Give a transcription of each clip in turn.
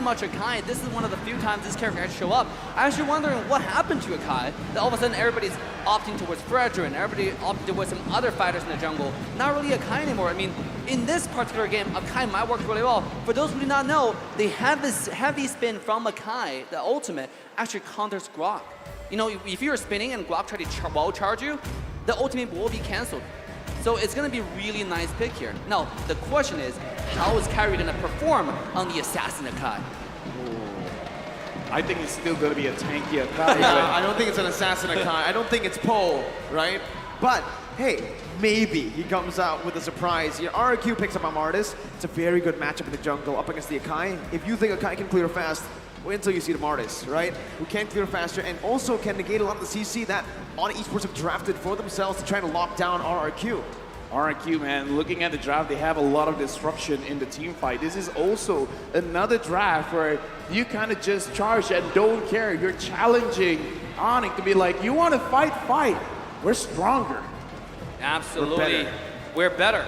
much Akai. This is one of the few times this character actually show up. I'm actually wondering what happened to Akai, that all of a sudden everybody's opting towards Fredrin, everybody opting towards some other fighters in the jungle. Not really Akai anymore. I mean, in this particular game, Akai might work really well. For those who do not know, they have this heavy spin from Akai, the ultimate, actually counters Grok. You know, if you're spinning and Grok try to wall charge you, the ultimate will be cancelled. So it's going to be a really nice pick here. Now, the question is, how is Kyrie going to perform on the Assassin Akai? I think it's still going to be a tanky Akai. I don't think it's an Assassin Akai. I don't think it's Poe, right? But, hey, maybe he comes out with a surprise. Your RRQ picks up Martis. It's a very good matchup in the jungle up against the Akai. If you think Akai can clear fast, wait until you see the Martis, right? Who can clear faster and also can negate a lot of the CC that ONIC Esports have drafted for themselves to try to lock down RRQ. RRQ, man, looking at the draft, they have a lot of disruption in the team fight. This is also another draft where you kind of just charge and don't care. You're challenging ONIC to be like, you want to fight, fight. We're stronger. Absolutely. We're better.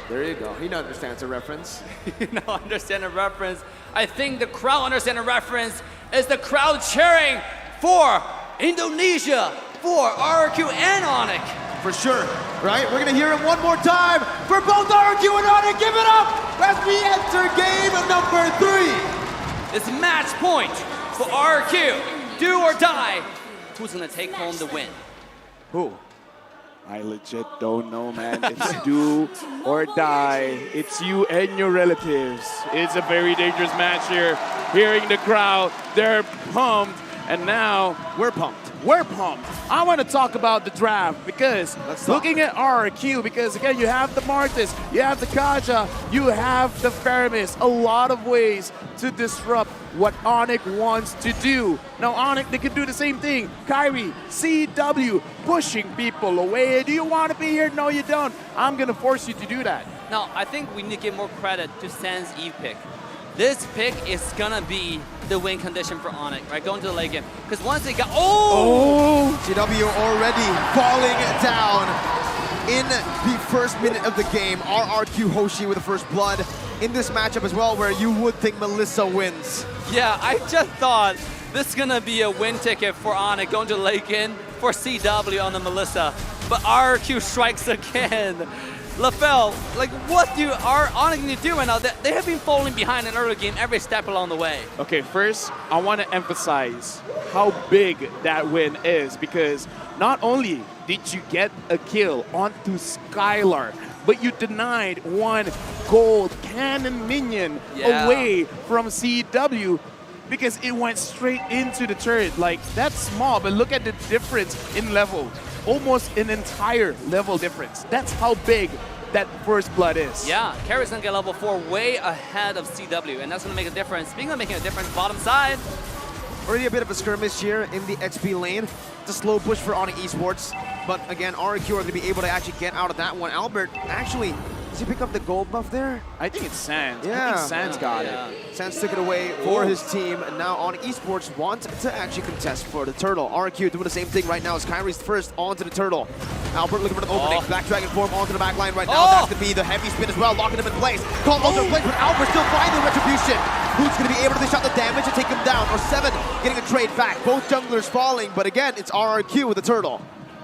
There you go. He understands the reference. You know, understand the reference. I think the crowd understands the reference. Is the crowd cheering for Indonesia, for RRQ and ONIC? For sure, right? We're gonna hear it one more time for both RRQ and ONIC. Give it up as we enter game number 3. It's match point for RRQ. Do or die. Who's gonna take home the win? Who? I legit don't know, man. It's do or die. It's you and your relatives. It's a very dangerous match here. Hearing the crowd, they're pumped, and now We're pumped. we're pumped. I want to talk about the draft because looking at RRQ, because again, you have the Martis, you have the Kaja, you have the Faramis, a lot of ways to disrupt what ONIC wants to do. Now ONIC, they can do the same thing. Kyrie, CW, pushing people away. Do you want to be here? No, you don't. I'm going to force you to do that. Now, I think we need to give more credit to Sans Eve pick. This pick is gonna be the win condition for ONIC, right? Going to the late game. Because once they got, CW already falling down in the first minute of the game. RRQ Hoshi with the first blood in this matchup as well, where you would think Melissa wins. Yeah, I just thought this is gonna be a win ticket for ONIC going to the late game for CW on the Melissa. But RRQ strikes again. LaFell, like what do ONIC need to do right now? They have been falling behind in early game every step along the way. Okay, first, I want to emphasize how big that win is, because not only did you get a kill onto Skylar, but you denied one gold cannon minion away from CW because it went straight into the turret. Like, that's small, but look at the difference in level. Almost an entire level difference. That's how big that first blood is. Yeah, Carrie's gonna get level 4 way ahead of CW, and that's gonna make a difference. Speaking of making a difference, bottom side. Already a bit of a skirmish here in the XP lane. It's a slow push for ONIC Esports, but again, RRQ are gonna be able to actually get out of that one. Albert, actually, does he pick up the gold buff there? I think it's Sans. Yeah. I think Sans got it. Sans took it away for his team, and now ONIC Esports want to actually contest for the turtle. RRQ doing the same thing right now as Kyrie's first onto the turtle. Albert looking for the opening. Black Dragon form onto the back line right now. That's going to be the heavy spin as well, locking him in place. Combos in place, but Albert still finding retribution. Who's going to be able to dish out the damage and take him down? Or 7 getting a trade back. Both junglers falling, but again, it's RRQ with the turtle.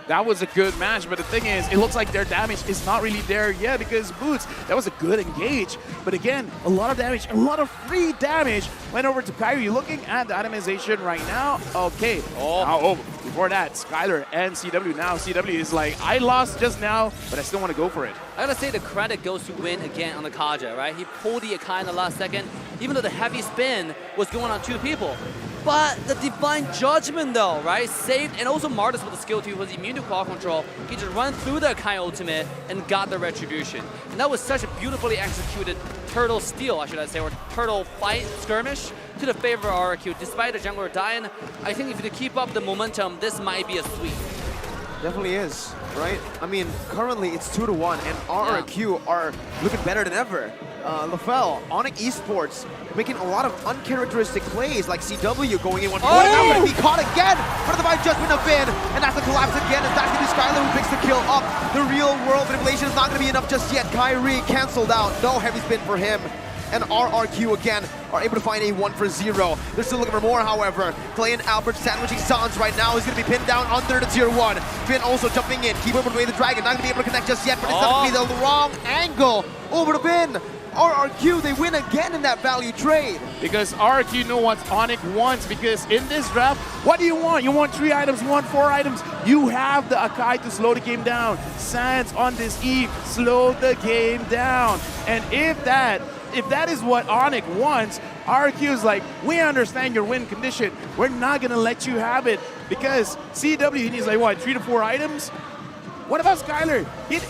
That was a good match, but the thing is, it looks like their damage is not really there yet because Boots, that was a good engage. But again, a lot of damage, a lot of free damage went over to Kyrie. Looking at the itemization right now, okay. Before that, Skylar and CW. Now CW is like, I lost just now, but I still want to go for it. I gotta say the credit goes to Win again on the Kaja, right? He pulled the Akai in the last second, even though the heavy spin was going on 2 people. But the Divine Judgment though, right? Saved, and also Martis with the skill too, was immune to claw control. He just ran through the Akai ultimate and got the retribution. And that was such a beautifully executed turtle steal, I should say, or turtle fight skirmish to the favor of RRQ. Despite the jungler dying, I think if you keep up the momentum, this might be a sweep. Definitely is, right? I mean, currently it's 2-1, and RRQ are looking better than ever. LaFell, ONIC Esports, making a lot of uncharacteristic plays, like CW going in one point. Now going to be caught again for the Divine Judgment of Vin, and that's the collapse again, and that's going to be Skylar who picks the kill up. The real world manipulation is not going to be enough just yet. Kyrie canceled out, no heavy spin for him. and RRQ again are able to find a 1-for-0. They're still looking for more, however. Clay and Albert sandwiching Sans right now. He's going to be pinned down under the tier 1. Finn also jumping in. Keep able to wave the dragon. Not going to be able to connect just yet, but it's going to be the wrong angle. Over to Finn. RRQ, they win again in that value trade. Because RRQ know what ONIC wants, because in this draft, what do you want? You want 3 items, you want 4 items. You have the Akai to slow the game down. Sans on this Eve, slow the game down. And if that is what ONIC wants, RRQ is like, we understand your win condition. We're not gonna let you have it, because CW needs like what, 3 to 4 items? What about Skylar?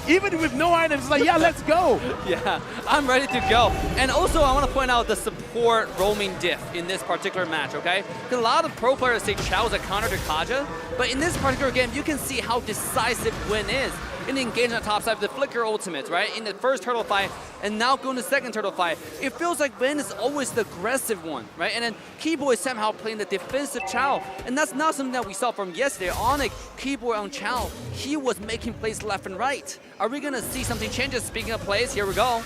Even with no items, it's like, yeah, let's go. Yeah, I'm ready to go. And also, I want to point out the support roaming diff in this particular match, okay? Because a lot of pro players say Chao is a counter to Kaja, but in this particular game, you can see how decisive Win is. In the engagement on the top side with the Flicker ultimates, right? In the first turtle fight, and now going to the second turtle fight. It feels like Vin is always the aggressive one, right? And then Keyboy somehow playing the defensive Chao. And that's not something that we saw from yesterday. ONIC, Keyboy on Chao, he was making plays left and right. Are we gonna see something changes? Speaking of plays, here we go.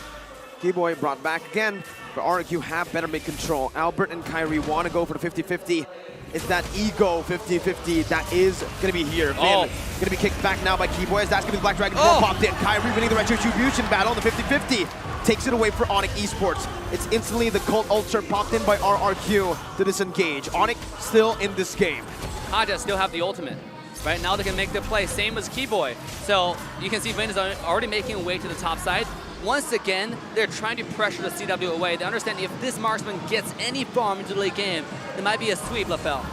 Keyboy brought back again, but RRQ have better mid control. Albert and Kyrie want to go for the 50-50. It's that ego 50-50 that is going to be here. Vin going to be kicked back now by Keyboy as that's going to be Black Dragon popped in. Kyrie winning the retribution battle in the 50-50. Takes it away for ONIC Esports. It's instantly the Cult Ulcer popped in by RRQ to disengage. ONIC still in this game. Kaja still have the ultimate. Right now they can make the play, same as Keyboy. So you can see Vin is already making a way to the top side. Once again, they're trying to pressure the CW away. They understand if this marksman gets any farm into the late game, there might be a sweep, LaFell.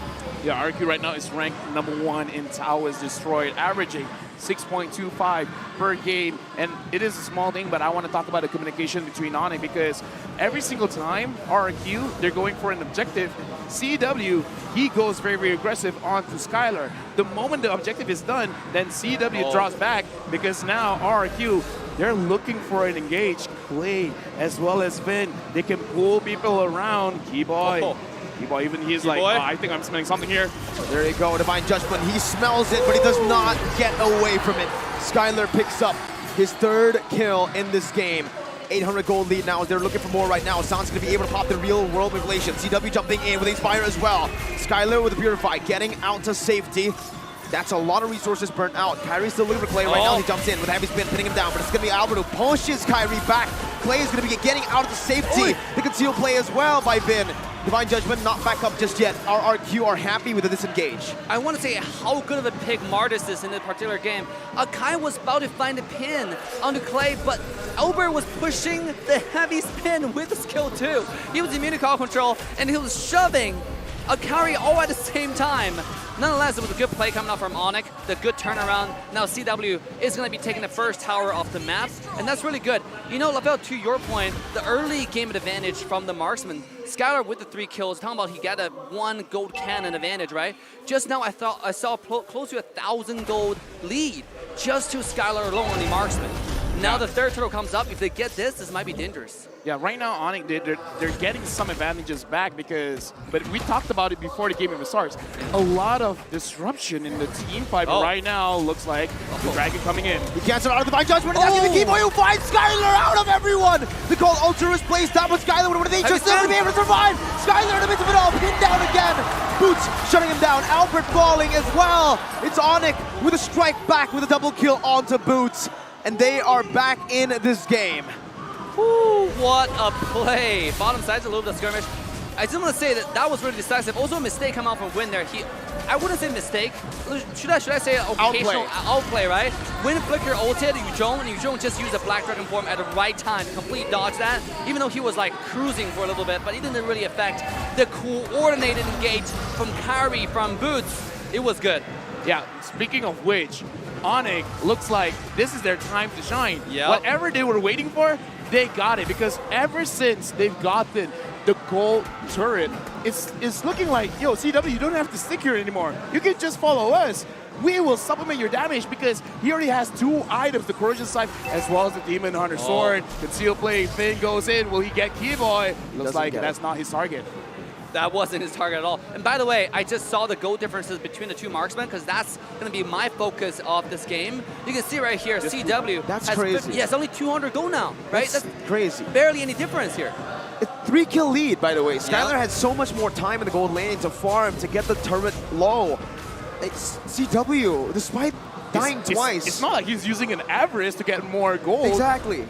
Yeah, RRQ right now is ranked #1 in Towers Destroyed, averaging 6.25 per game. And it is a small thing, but I want to talk about the communication between ONIC, because every single time RRQ, they're going for an objective, CW, he goes very, very aggressive onto Skylar. The moment the objective is done, then CW draws back, because now RRQ, they're looking for an engaged play as well as Vin. They can pull people around. Keyboy. Keyboy, even he's like, I think I'm smelling something here. There you go, Divine Judgment. He smells it, but he does not get away from it. Skylar picks up his 3rd kill in this game. 800 gold lead now as they're looking for more right now. Sound's going to be able to pop the real world revelation. CW jumping in with Inspire as well. Skylar with the Purify, getting out to safety. That's a lot of resources burnt out. Kyrie's still looking for Clay right now. He jumps in with a heavy spin, pinning him down, but it's going to be Albert who pushes Kyrie back. Clay is going to be getting out of the safety. The concealed play as well by Vin. Divine Judgment not back up just yet. RRQ are happy with the disengage. I want to say how good of a pick Martis is in this particular game. Akai was about to find a pin onto Clay, but Albert was pushing the heavy spin with the skill too. He was immune to call control, and he was shoving Akari all at the same time. Nonetheless, it was a good play coming out from ONIC, the good turnaround. Now CW is going to be taking the first tower off the map, and that's really good. You know, LaFell, to your point, the early game advantage from the marksman, Skylar with the 3 kills, talking about he got a 1 gold cannon advantage, right? Just now I saw close to 1,000 gold lead just to Skylar alone on the marksman. Now the 3rd turtle comes up. If they get this might be dangerous. Yeah, right now ONIC, they're getting some advantages back because, but we talked about it before the game even starts. A lot of disruption in the team fight, but right now looks like the Dragon coming in. He cancels out of the Divine Judgment, and that's the Keyboy who finds Skylar out of everyone! The Cult Ultra is placed down, but Skylar with an nature still to be able to survive! Skylar in the midst of it all, pinned down again! Boots shutting him down, Albert falling as well! It's ONIC with a strike back with a double kill onto Boots, and they are back in this game. Ooh, what a play. Bottom side's a little bit of skirmish. I just want to say that was really decisive. Also a mistake come out from Win there. I wouldn't say mistake. Should I say occasional outplay, right? Win Flicker ulted Yuzhong, and Yuzhong just used a Black Dragon form at the right time to complete dodge that, even though he was like cruising for a little bit, but it didn't really affect the coordinated engage from Kyrie, from Boots. It was good. Yeah, speaking of which, ONIC looks like this is their time to shine. Yep. Whatever they were waiting for, they got it, because ever since they've gotten the gold turret, it's looking like, yo, CW, you don't have to stick here anymore. You can just follow us. We will supplement your damage, because he already has 2 items, the Corrosion Scythe as well as the Demon Hunter Sword. Conceal play, Finn goes in. Will he get Keyboy? Looks like that's not his target. That wasn't his target at all. And by the way, I just saw the gold differences between the 2 marksmen, because that's going to be my focus of this game. You can see right here, CW that's has crazy. 50, yeah, it's only 200 gold now, right? That's crazy. Barely any difference here. A 3-kill lead, by the way. Skylar Yeah. had so much more time in the gold lane to farm, to get the turret low. It's CW, despite dying twice. It's not like he's using an avarice to get more gold. Exactly.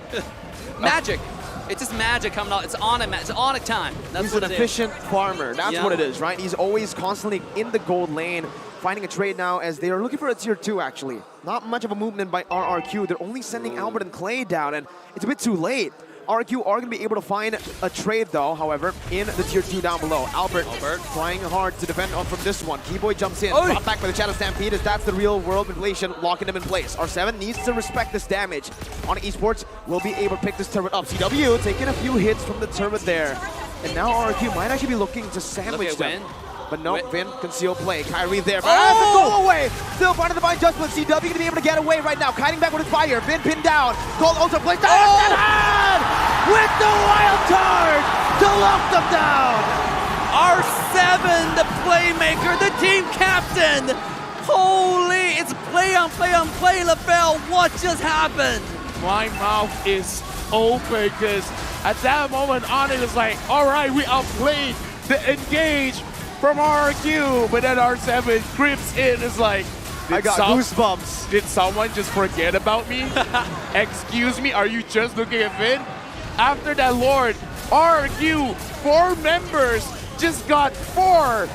Magic. It's just magic coming out. It's on it. It's on it time. That's He's what an it is. efficient farmer. That's Yeah. what it is, right? He's always constantly in the gold lane, finding a trade now as they are looking for a tier 2, actually. Not much of a movement by RRQ. They're only sending Albert and Clay down, and it's a bit too late. RRQ are going to be able to find a trade, though, however, in the tier 2 down below. Albert trying hard to defend on from this one. Keyboy jumps in, Oi. brought back by the Shadow Stampede, as that's the real-world manipulation, locking him in place. R7 needs to respect this damage. ONIC Esports will be able to pick this turret up. CW taking a few hits from the turret there. And now RRQ might actually be looking to sandwich at them. Vin. But no, Win. Vin, conceal play. Kyrie there, but has to go away. Still finding the Divine Judgment. CW going to be able to get away right now. Kiting back with his fire. Vin pinned down. Gold also placed down. With the wild card to lock them down. R7, the playmaker, the team captain. Holy, it's play on play on play, LaBelle. What just happened? My mouth is open because at that moment, ONIC is like, all right, we outplayed the engage from RRQ, but then R7 creeps in, is like, I got goosebumps. Did someone just forget about me? Excuse me, are you just looking at Vin? After that Lord, RRQ, 4 members just got 4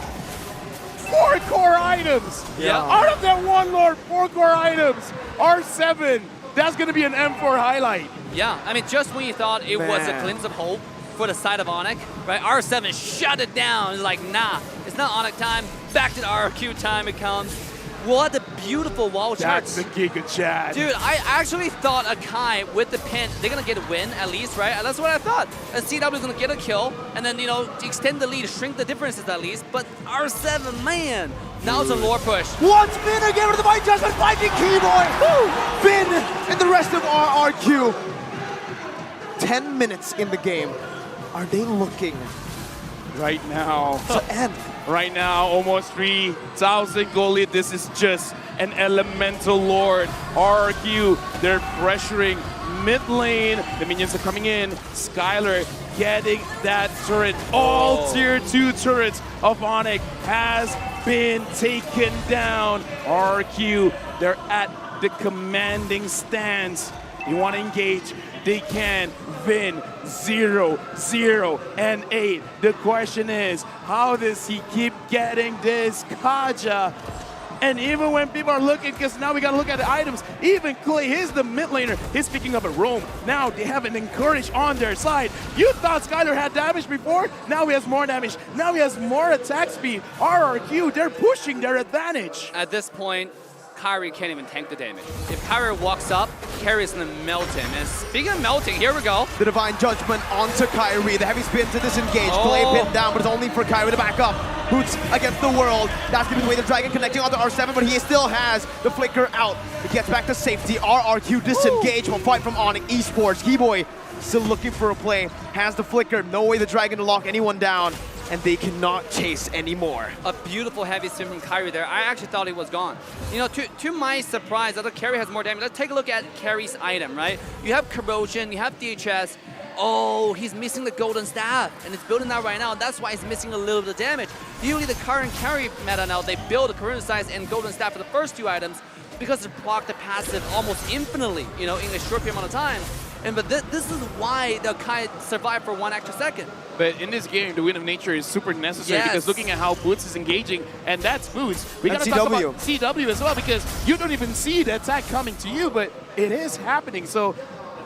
core items. Yeah. Out of that one Lord, 4 core items. R7, that's gonna be an M4 highlight. Yeah, I mean, just when you thought it was a Man. glimpse of hope for the side of ONIC, right? R7 shut it down. It's like, nah, it's not ONIC time. Back to the RRQ time it comes. What a beautiful wall charge. That's the Giga Chad. Dude, I actually thought Akai with the pin, they're gonna get a win at least, right? That's what I thought. And CW is gonna get a kill, and then, you know, extend the lead, shrink the differences at least. But R7, man, now it's a lore push. Once Vin again with the Divine Judgment, finding Keyboy. Vin and the rest of RRQ. 10 minutes in the game. Are they looking Right now. to end? Right now, almost 3,000 gold lead. This is just an elemental lord. RRQ, they're pressuring mid lane. The minions are coming in. Skylar getting that turret. All tier 2 turrets of ONIC has been taken down. RRQ, they're at the commanding stance. You want to engage? They can. Vin 0, 0, and 8. The question is, how does he keep getting this Kaja? And even when people are looking, because now we got to look at the items, even Clay, he's the mid laner, he's picking up a roam. Now they have an encourage on their side. You thought Skylar had damage before, now he has more damage. Now he has more attack speed. RRQ, they're pushing their advantage. At this point, Kyrie can't even tank the damage. If Kyrie walks up, Carrie's gonna melt him. And speaking of melting, here we go. The Divine Judgment onto Kyrie. The heavy spin to disengage. Clay pinned down, but it's only for Kyrie to back up. Boots against the world. That's gonna be the way the Dragon connecting onto R7, but he still has the flicker out. He gets back to safety. RRQ disengage will fight from ONIC Esports. Keyboy still looking for a play. Has the flicker. No way the Dragon to lock anyone down. And they cannot chase anymore. A beautiful heavy spin from Kyrie there. I actually thought he was gone. You know, to my surprise, I thought Carrie has more damage. Let's take a look at Carrie's item, right? You have Corrosion, you have DHS. Oh, he's missing the Golden Staff, and it's building that right now. That's why he's missing a little bit of damage. Usually the current Carrie meta now, they build a Corrosion Size and Golden Staff for the first 2 items because they block the passive almost infinitely, you know, in a short amount of time. But this is why the Kai survived for 1 extra second. But in this game, the Wind of Nature is super necessary because looking at how Boots is engaging, and that's Boots. We gotta talk about CW as well because you don't even see the attack coming to you, but it is happening. So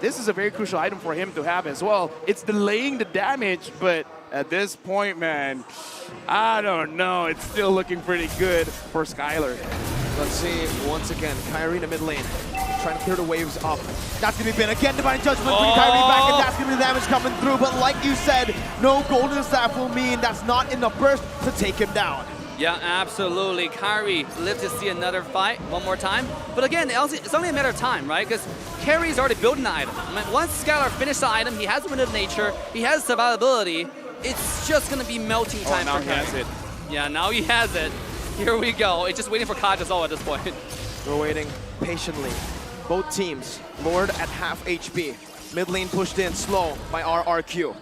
this is a very crucial item for him to have as well. It's delaying the damage, but at this point, man, I don't know. It's still looking pretty good for Skylar. Let's see, once again, Kyrie in the mid lane. Trying to clear the waves up. That's going to be Vin again. Divine Judgment bring Kyrie back, and that's going to be the damage coming through. But like you said, no Golden Staff will mean that's not enough burst to take him down. Yeah, absolutely. Kyrie lives to see another fight one more time. But again, it's only a matter of time, right? Because Carrie's already building the item. I mean, once Skylar finishes the item, he has Wind of Nature, he has survivability. It's just going to be melting time now for he Kyrie. has it. Yeah, now he has it. Here we go. It's just waiting for Kaja's all at this point. We're waiting patiently. Both teams, Lord at half HP. Mid lane pushed in slow by RRQ.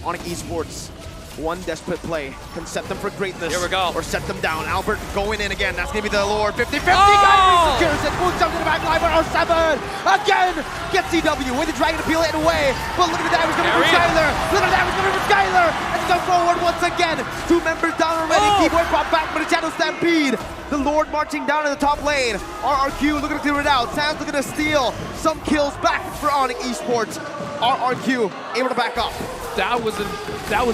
ONIC Esports, one desperate play can set them for greatness. Here we go. Or set them down. Albert going in again. That's going to be the Lord. 50-50. Oh! Secures it. Moves down to the back line. But R7 again gets CW with the Dragon to peel it away. But look at the damage coming from Skylar. Look at the damage coming from Skylar. And it's going forward once again. 2 members down already. Oh! Keyboard brought back by the Channel Stampede. The Lord marching down in the top lane. RRQ looking to clear it out. Sam's looking to steal some kills back for ONIC Esports. RRQ able to back up. That was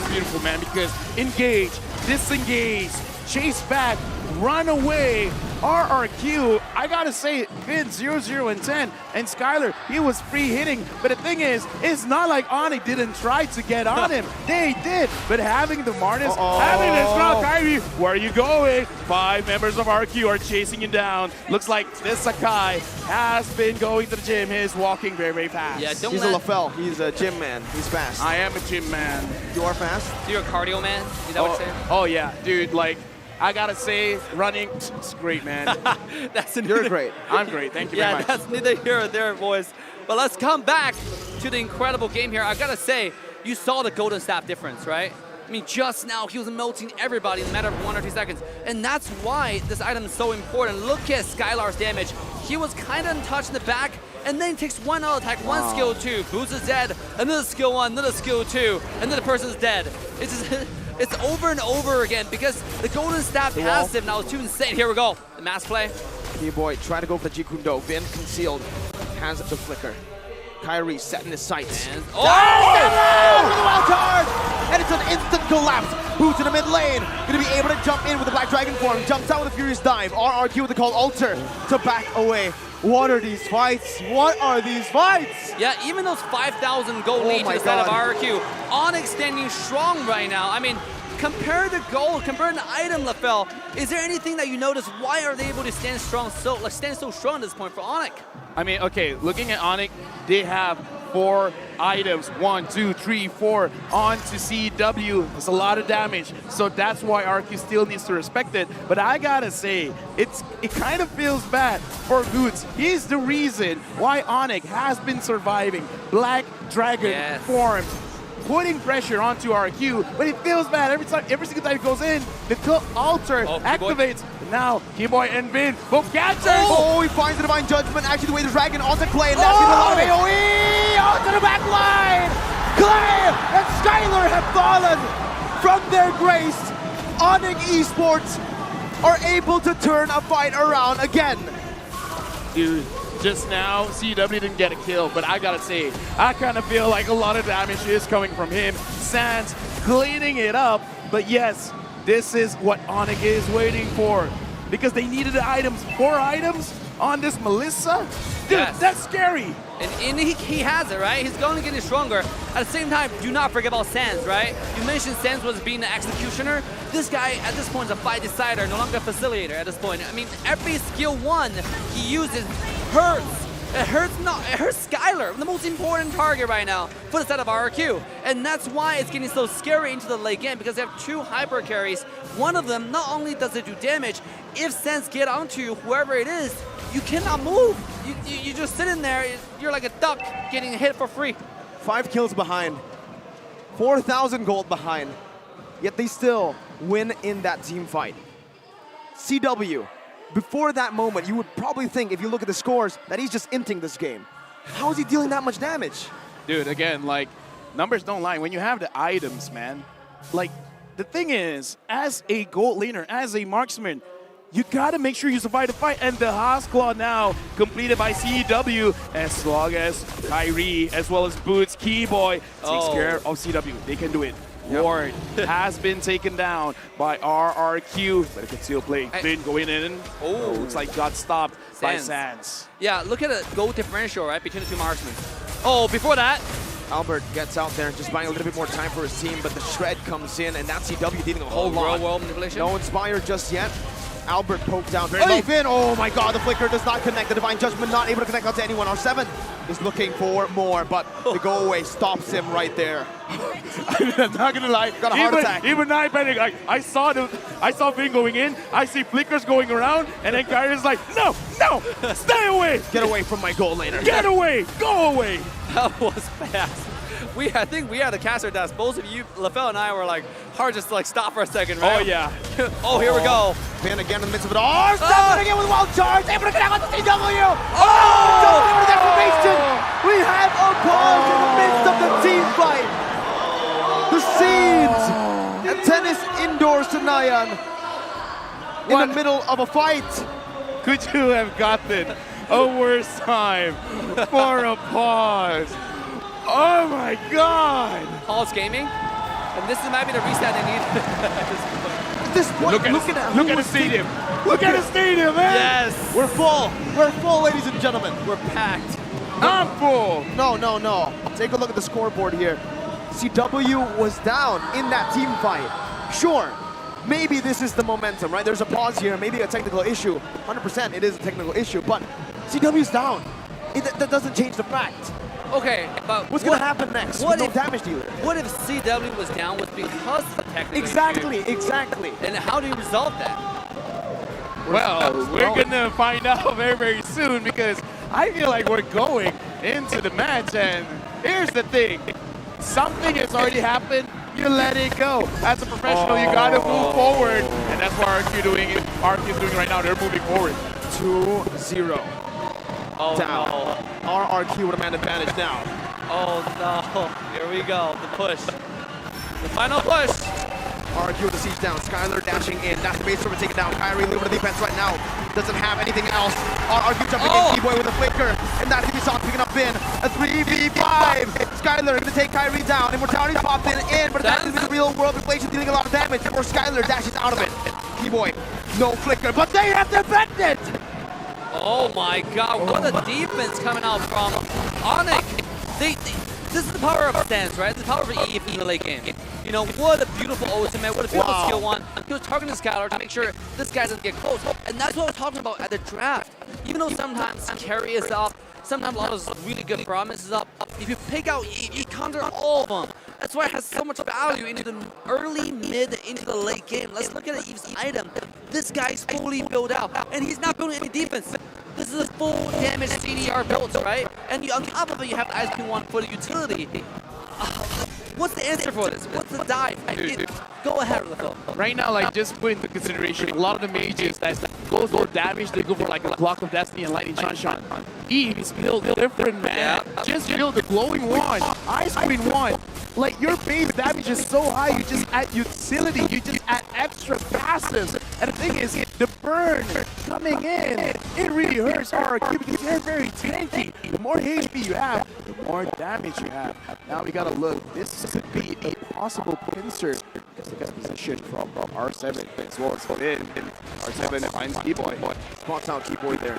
beautiful, man, because engage, disengage, chase back, run away. RRQ, I gotta say, Vin 0-0 and 10, and Skylar, he was free hitting. But the thing is, it's not like ONIC didn't try to get on him. They did, but having the Martis, having the strong Kyrie, where are you going? 5 members of RRQ are chasing you down. Looks like this Sakai has been going to the gym. He's walking very, very fast. Yeah, don't He's let... a LaFell. He's a gym man. He's fast. I am a gym man. You are fast? You're a cardio man? Is that what you're saying? Oh yeah, dude, like, I gotta say, running, it's great, man. That's You're great. I'm great, thank you very much. That's neither here or there, boys. But let's come back to the incredible game here. I gotta say, you saw the golden staff difference, right? I mean, just now, he was melting everybody in a matter of 1 or 2 seconds. And that's why this item is so important. Look at Skylar's damage. He was kind of untouched in the back, and then takes 1 auto attack, 1 skill 2. Boots is dead, another skill 1, another skill 2, and then the person's dead. It's just, it's over and over again because the golden staff passive now is too insane. Here we go, the mass play. Boy, try to go for the Jikundo. Vin concealed, has the flicker. Kyrie setting his sights. And, Oh! The wild card! And it's an instant collapse. Boots in the mid lane. Gonna be able to jump in with the Black Dragon form. Jumps out with a Furious Dive. RRQ with the call Alter to back away. What are these fights? What are these fights? Yeah, even those 5,000 gold lead to my the side of God. RRQ. ONIC standing strong right now. I mean, compare the gold, compare the item, LaFell. Is there anything that you notice? Why are they able to stand strong, stand so strong at this point for ONIC? I mean, okay, looking at ONIC, they have 4 items. 1, 2, 3, 4 on to CW. It's a lot of damage, so that's why RQ still needs to respect it. But I gotta say, it kind of feels bad for Boots. He's the reason why ONIC has been surviving. Black Dragon form, putting pressure onto RQ, but it feels bad every single time it goes in. The Alter activates. Now, Keyboy and Vin both catch her. Oh, he finds the Divine Judgment. Actually, the way the Dragon on the play, and that's a lot of AoE onto the back line. Clay and Skylar have fallen from their grace. ONIC Esports are able to turn a fight around again. Dude, just now, CW didn't get a kill, but I gotta say, I kind of feel like a lot of damage is coming from him. Sans cleaning it up, but yes, this is what ONIC is waiting for, because they needed the items. 4 items on this Melissa? Dude, that's scary. And he has it, right? He's going to get stronger. At the same time, do not forget about Sans, right? You mentioned Sans was being the executioner. This guy, at this point, is a fight decider, no longer a facilitator at this point. I mean, every skill 1 he uses hurts. It hurts Skylar, the most important target right now for the set of RRQ. And that's why it's getting so scary into the late game, because they have 2 hyper carries. One of them, not only does it do damage, if Sans get onto you, whoever it is, you cannot move. You just sit in there, you're like a duck getting hit for free. 5 kills behind, 4,000 gold behind, yet they still win in that team fight. CW. Before that moment, you would probably think, if you look at the scores, that he's just inting this game. How is he dealing that much damage? Dude, again, like, numbers don't lie. When you have the items, man, like, the thing is, as a gold laner, as a marksman, you gotta make sure you survive the fight. And the Haas Claw now completed by CW, as long as Kyrie, as well as Boots, Keyboy, takes care of CW. They can do it. Ward has been taken down by RRQ, but it can still play. Vin going in. Oh, looks like got stopped by Sans. Yeah, look at the goal differential, right, between the 2 marksmen. Oh, before that, Albert gets out there, just buying a little bit more time for his team, but the shred comes in, and that's CW dealing a whole lot. Real world manipulation. No Inspire just yet. Albert poked down very low. Vin, oh my God, the flicker does not connect. The Divine Judgment not able to connect out to anyone. R7 is looking for more, but the go away stops him right there. I'm not gonna lie. Got a heart attack. Even I panic. I saw Vin going in. I see flickers going around, and then Kyrie's like, no, stay away. Get away from my goal laner. Get away. Go away. That was fast. I think we had the caster desk. Both of you, LaFell and I, were like hard just to like stop for a second, right? Oh yeah. Oh, here we go. Finn again in the midst of it all. Stepping again with wild charge. Able to connect on the CW. Oh! Double deformation. We have a pause in the midst of the team fight. The scenes at Tennis Indoor Senayan in the middle of a fight. Could you have gotten a worse time for a pause? Oh my God! Pause gaming, and this might be the reset they need. At this point. This one, Look at the stadium. Look at the stadium, man. Yes, We're full. We're full, ladies and gentlemen. we're packed. I'm full. No. Take a look at the scoreboard here. CW was down in that team fight. Sure, maybe this is the momentum, right? There's a pause here, maybe a technical issue. 100% it is a technical issue, but CW's down. That doesn't change the fact. Okay, but What's going to happen next? What with if no damage dealer? What if CW was down was because of the technical Exactly. issue? And how do you resolve that? Well, we're gonna find out very, very soon because I feel like we're going into the match, and here's the thing. Something has already happened, you let it go. As a professional, you gotta move forward, and that's what RRQ is doing right now. They're moving forward. 2-0. Oh Down. no. RRQ with a man advantage now. Oh no. Here we go. The push. The final push. RRQ with the siege down. Skylar dashing in. That's the base server taken down. Kyrie leaving the defense right now. Doesn't have anything else. RRQ jumping in. D-Boy with a flicker. And that's Ubisoft picking up in. A 3v5. Skylar going to take Kyrie down. Immortality popped in. But that's the real world inflation dealing a lot of damage. Or Skylar dashes out of it. D-Boy, no flicker. But they have defended. Oh my God! What a defense coming out from ONIC. This is the power of stance, right? The power of EF in the late game. You know, what a beautiful ultimate, what a beautiful skill one. He was targeting Skylar to make sure this guy doesn't get close. And that's what I was talking about at the draft. Even though sometimes carry is up, sometimes a lot of those really good promises up, if you pick out EF, you counter all of them. That's why it has so much value into the early, mid, into the late game. Let's look at EF's item. This guy's fully built out, and he's not building any defense. This is a full damage CDR build, right? And on top of it, you have the ISP1 for the utility. What's the answer for this? What's the dive? Go ahead, Rafael. Right now, like, just put into consideration, a lot of the mages that go for damage, they go for like a Clock of Destiny and Lightning Sunshine. Eve is built different, man. Yeah. Just build the Glowing Wand, Ice Queen Wand. Like, your base damage is so high, you just add utility, you just add extra passives. And the thing is, the burn coming in, it really hurts RRQ because they're very tanky. The more HP you have, the more damage you have. Now we gotta look, this could be a possible pincer because they got position from R7 as well as in. R7 finds Keyboy. Spots out Keyboy there.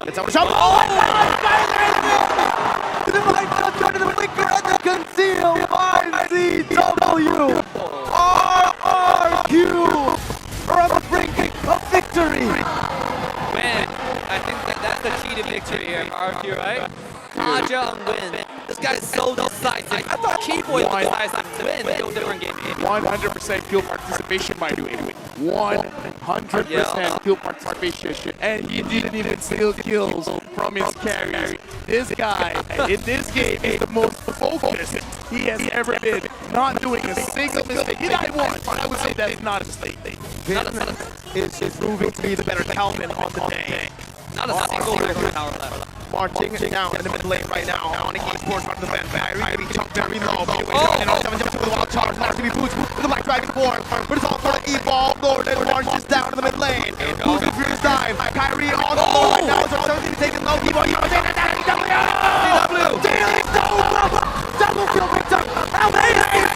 It's out. Oh my God! The divine touch under the flicker and the conceal by CW. RRQ are on the brink of victory. Man, I think that's the key to victory here, RRQ, right? Kaja and win. This guy's so decisive. I thought Keyboy was decisive to win. Still different game. 100% kill participation, by the way. 100% kill participation. And he didn't even steal kills from his carries. This guy, in this game, is the most focused he has ever been. Not doing a single mistake. He died once. I would say that's not a mistake. Finn is proving to be the better Calvin on the day. Not a single power left. Marching down in the mid lane right now. ONIC ESPORTS running the vent. Kyrie chunked very low. And on 7 jumps with the wild charge. And that's going to be Boots with the Black Dragon form. But it's all for the evolve. Lord and marches down to the mid lane. Boots with Furious dive. Kyrie on the floor right now. So 17 taking low. Keyboard. CW. Double kill victim. Amazing.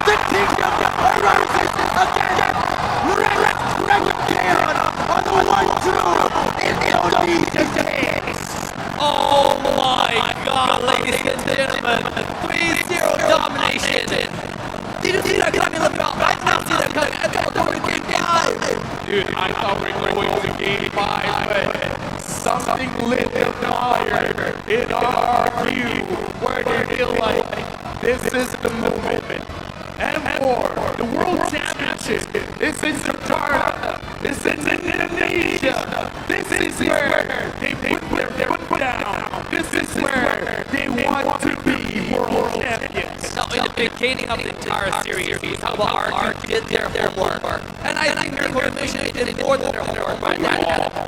The kingdom arises again. On the 1-2 in Indonesia. Oh my God, ladies and gentlemen. 3-0 domination. Did you see that coming, LaFell? I did not see that coming. I thought we were game 5. Dude, I thought we were going to game 5, but something lit the fire in RRQ where they feel like this is the moment. And for the World Championship, it's in Jakarta, it's in Indonesia. This is where they put their foot down. This is where they want to be world champions. Now, in the beginning of the entire series, we talk about RRQ did their homework. And I think their coordination did more than their homework, right?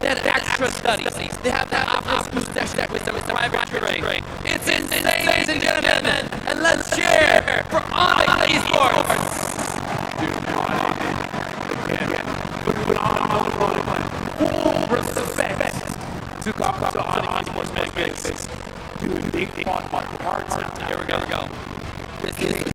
They had extra studies. They have that after-school session with private training. It's insane, ladies and gentlemen. And let's cheer for ONIC Esports. Full respect to ONIC Esports, man. Dude, they fought my hearts out. Here we go.